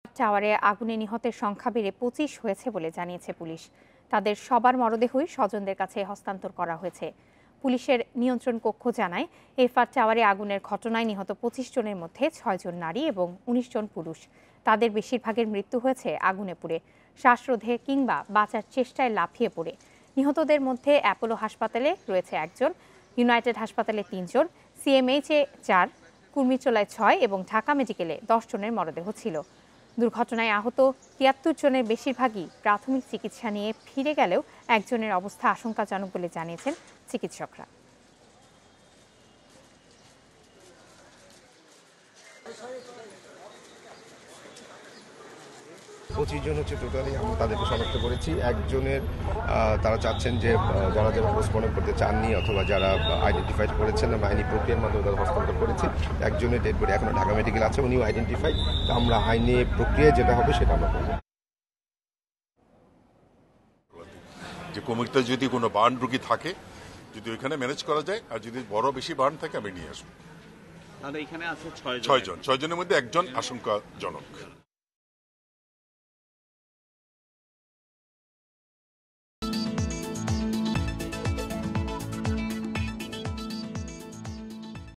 টাওয়ারে আগুনে নিহতের সংখ্যা বেড়ে ২৫ হয়েছে বলে জানিয়েছে পুলিশ। তাদের সবার মরদেহই স্বজনদের কাছে হস্তান্তর করা হয়েছে। পুলিশের নিয়ন্ত্রণ কক্ষ জানায়, এফআর টাওয়ারে আগুনের ঘটনায় নিহত ২৫ জনের মধ্যে ৬ জন নারী এবং ১৯ জন পুরুষ। তাদের বেশিরভাগের মৃত্যু হয়েছে আগুনে পুড়ে, শ্বাসরোধে কিংবা বাঁচার চেষ্টায় লাফিয়ে পড়ে। নিহতদের মধ্যে অ্যাপোলো হাসপাতালে রয়েছে ১ জন, ইউনাইটেড হাসপাতালে ৩ জন, সিএমএইচে ৪, কুর্মিটোলায় ৬ এবং ঢাকা মেডিকেলে ১০ জনের মরদেহ ছিল। দুর্ঘটনায় আহত ৭৩ জনের বেশিরভাগই প্রাথমিক চিকিৎসা নিয়ে ফিরে গেলেও একজনের অবস্থা আশঙ্কাজনক বলে জানিয়েছেন চিকিৎসকরা। ২৫ জন হচ্ছে টোটালি, আমরা তাদেরকে শনাক্ত করেছি। একজনের তারা চাচ্ছেন যে যারা পোস্টমর্টম করতে চাননি অথবা যারা আইডেন্টিফাইড করেছেন, আমরা আইনি প্রক্রিয়ার মাধ্যমে তাদের হস্তান্তর করেছি। একজনের ডেড বডি এখনো ঢাকা মেডিকেল আছে, উনিও আইডেন্টিফাইড। আমরা আইনি প্রক্রিয়ায় যেটা হবে সেটা আমরা করব। যে কমিটিতে যদি কোনো বার্ন রোগী থাকে, যদি ওইখানে ম্যানেজ করা যায়, আর যদি বড় বেশি বার্ন থাকে আমি নিয়ে আসবো। তাহলে এখানে আছে ৬ জন। ৬ জনের মধ্যে একজন আশঙ্কাজনক।